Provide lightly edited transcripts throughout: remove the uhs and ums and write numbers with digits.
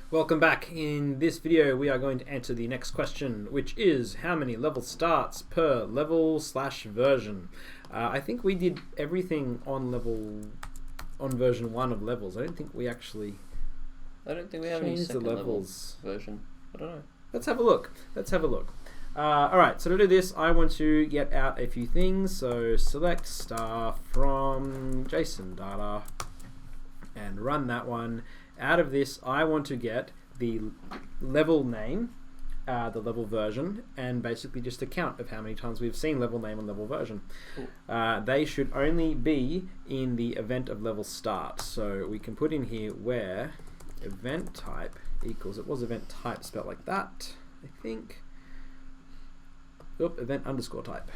Welcome back. In this video we are going to answer the next question, which is how many level starts per level/version. I think we did everything on version 1 of levels. I don't think we have any second levels version. I don't know. Let's have a look. Alright, so to do this I want to get out a few things. So select star from JSON data and run that one. Out of this, I want to get the level name, the level version, and basically just a count of how many times we've seen level name and level version. Cool. They should only be in the event of level start. So we can put in here where event type equals, it was event type spelled like that, I think. Event underscore type.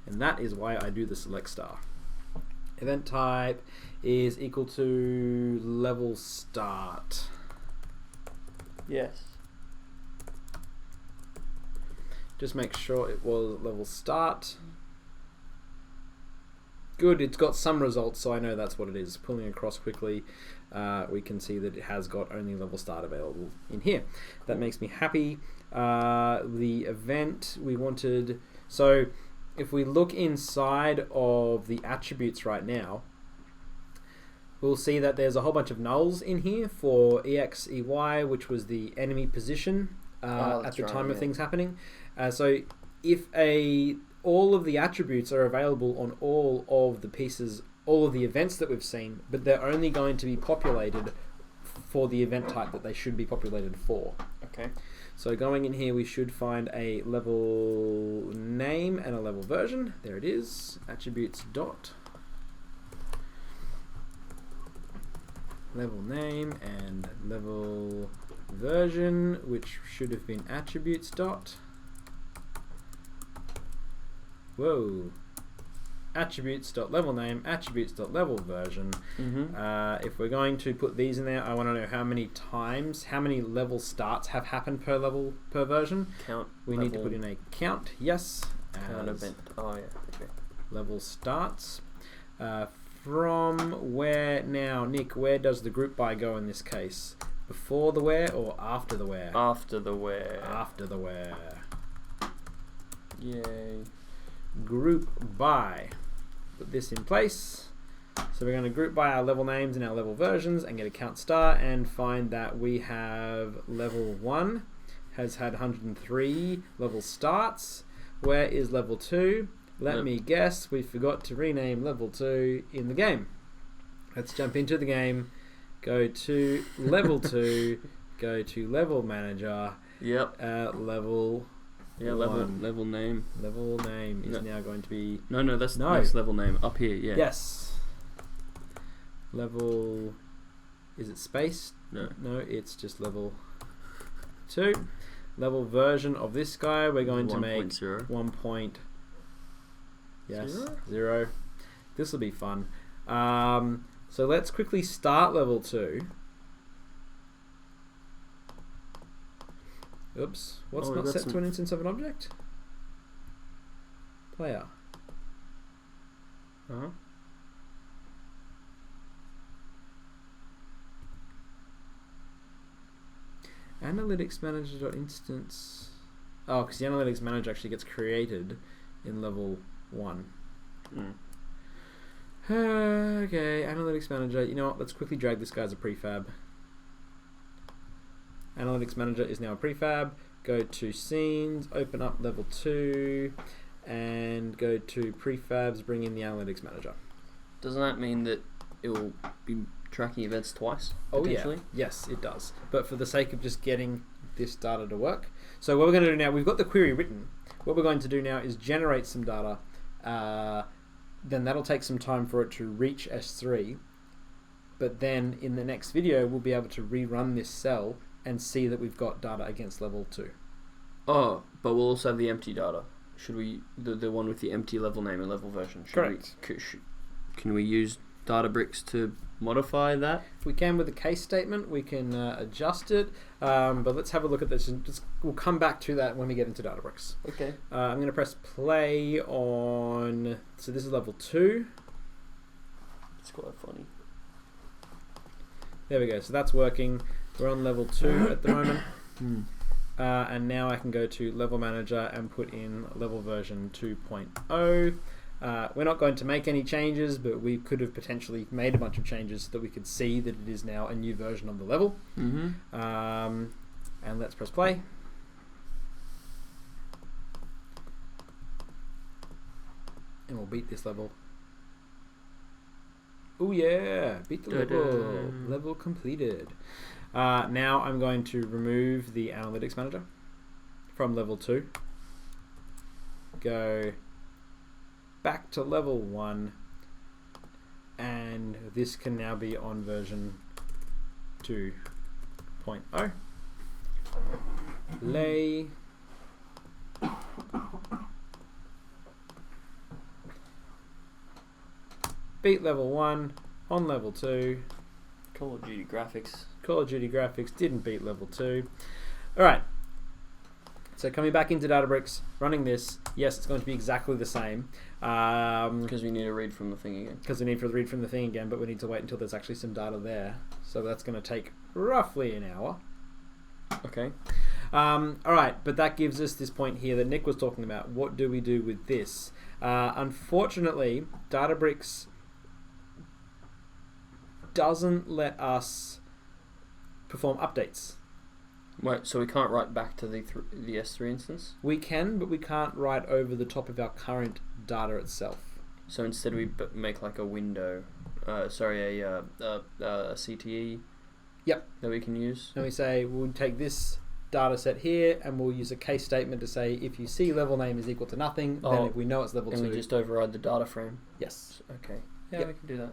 And that is why I do the select star. Event type is equal to level start. Yes. Just make sure it was level start. Good, it's got some results, so I know that's what it is. Pulling across quickly, we can see that it has got only level start available in here. That makes me happy. The event we wanted, so if we look inside of the attributes right now, we'll see that there's a whole bunch of nulls in here for EX/EY, which was the enemy position at the time of things happening. So if all of the attributes are available on all of the pieces, all of the events that we've seen, but they're only going to be populated for the event type that they should be populated for. Okay. So going in here, we should find a level name and a level version. There it is, attributes dot level name and level version, which should have been attributes dot. Attributes dot level name, attributes dot level version. If we're going to put these in there, I want to know how many level starts have happened per version. Count. We need to put in a count. Yes. Count event. Oh yeah. Okay. Level starts. From where now, Nick? Where does the group by go in this case? Before the where or after the where? After the where. After the where. Yay. Group by. Put this in place. So we're going to group by our level names and our level versions and get a count star and find that we have level 1 has had 103 level starts. Where is level 2? Let me guess, we forgot to rename level 2 in the game. Let's jump into the game. Go to level 2. Go to level manager. Yep. Level. Yeah, level name. Level name is now going to be... No, that's level name. Up here, yeah. Yes. Level... Is it space? No, it's just level 2. Level version of this guy, we're going to make 1. Yes, 0. This will be fun. So let's quickly start level 2. Oops, what's not set to an instance of an object? Player. Analytics manager.instance. Oh, because the analytics manager actually gets created in level 1. Okay, analytics manager. You know what? Let's quickly drag this guy as a prefab. Analytics manager is now a prefab. Go to scenes, open up level 2, and go to prefabs, bring in the analytics manager. Doesn't that mean that it will be tracking events twice? Oh yeah, yes it does. But for the sake of just getting this data to work. So what we're going to do now, we've got the query written. What we're going to do now is generate some data. Then that'll take some time for it to reach S3. But then in the next video, we'll be able to rerun this cell and see that we've got data against level 2. Oh, but we'll also have the empty data. Should we, the one with the empty level name and level version? Correct. Can we use DataBricks to modify that? If we can with the case statement, we can adjust it. But let's have a look at this, and we'll come back to that when we get into DataBricks. Okay. I'm going to press play on. So this is level 2. It's quite funny. There we go. So that's working. We're on level 2 at the moment. Hmm. And now I can go to level manager and put in level version 2.0. We're not going to make any changes, but we could have potentially made a bunch of changes so that we could see that it is now a new version of the level. Mm-hmm. And let's press play. And we'll beat this level. Oh yeah, beat the level. Level completed. Now I'm going to remove the analytics manager from level 2. Go back to level 1. And this can now be on version 2.0. Lay. Beat level 1 on level 2. Call of Duty graphics. Call of Duty graphics didn't beat level 2. Alright. So coming back into DataBricks, running this, yes, it's going to be exactly the same. Because we need to read from the thing again. Because we need to read from the thing again, but we need to wait until there's actually some data there. So that's going to take roughly an hour. Okay. Alright, but that gives us this point here that Nick was talking about. What do we do with this? Unfortunately, DataBricks doesn't let us perform updates. Wait, so we can't write back to the S3 instance? We can, but we can't write over the top of our current data itself. So instead we make like a window, a CTE. Yep. That we can use. And we say we'll take this data set here and we'll use a case statement to say if you see level name is equal to nothing, then if we know it's level 2. And we just override the data frame. Yes. Okay. Yeah, we can do that.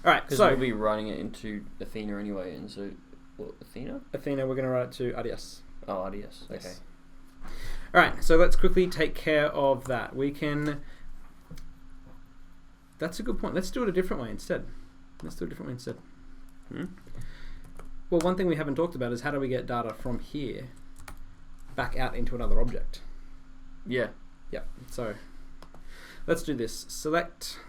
Alright, because we'll be writing it into Athena anyway, and so Athena, we're going to write it to RDS. Oh, RDS. Okay. Yes. Alright, so let's quickly take care of that. We can... That's a good point. Let's do it a different way instead. Well, one thing we haven't talked about is how do we get data from here back out into another object? Yeah. Yep. So let's do this. Select...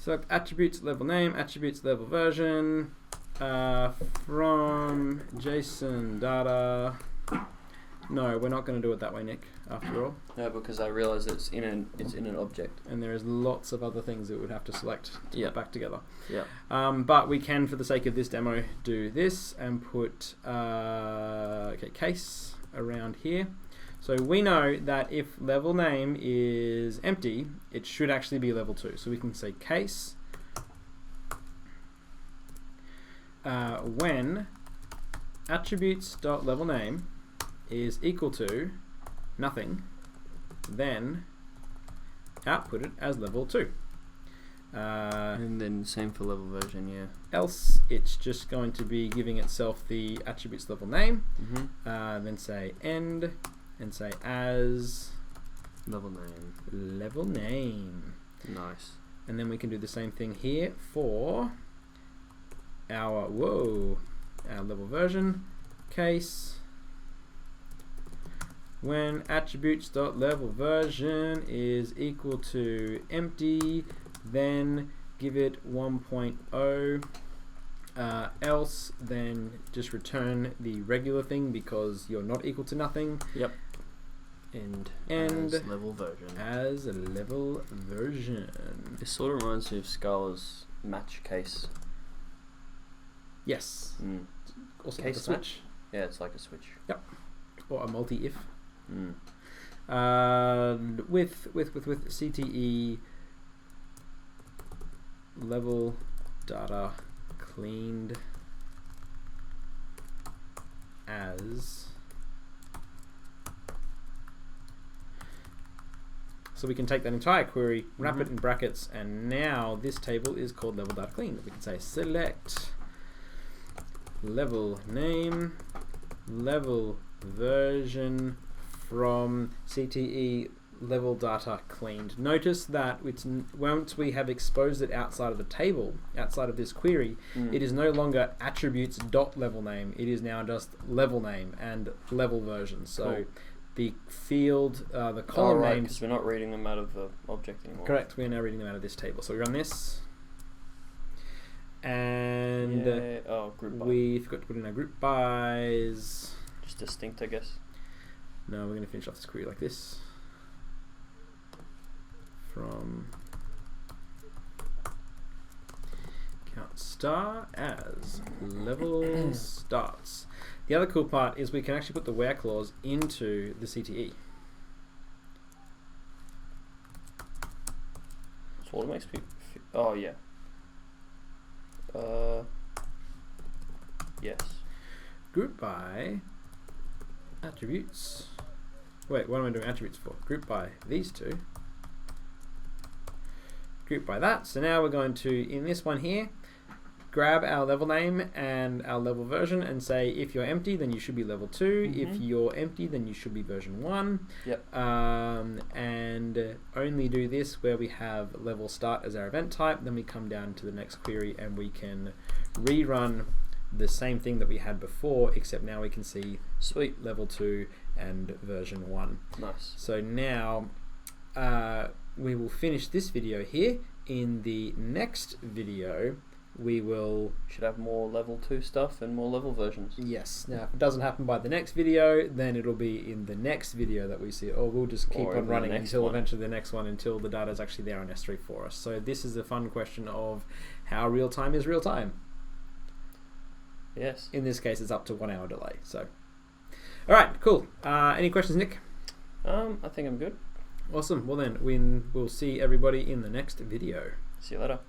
Select attributes, level name, attributes, level version, from JSON data. No, we're not going to do it that way, Nick, after all. No, because I realise it's in an object. And there is lots of other things that we would have to select to put back together. Yeah. But we can, for the sake of this demo, do this and put case around here. So we know that if level name is empty, it should actually be level 2. So we can say case when attributes.levelName is equal to nothing, then output it as level 2. And then same for level version, yeah. Else, it's just going to be giving itself the attributes level name, then say end, and say as level name. Nice. And then we can do the same thing here for our level version case. When attributes.levelVersion is equal to empty, then give it 1.0. Else, then just return the regular thing because you're not equal to nothing. Yep. And as level version. This sort of reminds me of Scala's match case. Yes. Also case like a switch. Yeah, it's like a switch. Yep. Or a multi-if. With CTE level data cleaned as. So we can take that entire query, wrap it in brackets, and now this table is called level data cleaned. We can say select level name, level version from CTE level data cleaned. Notice that once we have exposed it outside of the table, outside of this query, it is no longer attributes dot level name. It is now just level name and level version. So Cool. the field, the column names. Because we're not reading them out of the object anymore. Correct. We are now reading them out of this table. So we run this, and group by. we forgot to put in our group bys. Just distinct, I guess. No, we're going to finish off this query like this. From count star as level starts. The other cool part is we can actually put the where clause into the CTE. So what makes me... Oh, yeah. Yes. Group by attributes. Wait, what am I doing attributes for? Group by these two. Group by that. So now we're going to, in this one here, grab our level name and our level version and say if you're empty, then you should be level 2. If you're empty, then you should be version 1. Yep. And only do this where we have level start as our event type. Then we come down to the next query and we can rerun the same thing that we had before, except now we can see Sweet. level 2 and version 1. Nice. So now we will finish this video here. In the next video we will... Should have more level 2 stuff and more level versions. Yes. Now if it doesn't happen by the next video, then it'll be in the next video that we see, or we'll just keep on running until eventually the next one, until the data is actually there on S3 for us. So this is a fun question of how real time is real time. Yes. In this case, it's up to 1 hour delay. So, all right, cool. Any questions, Nick? I think I'm good. Awesome. Well then, we'll see everybody in the next video. See you later.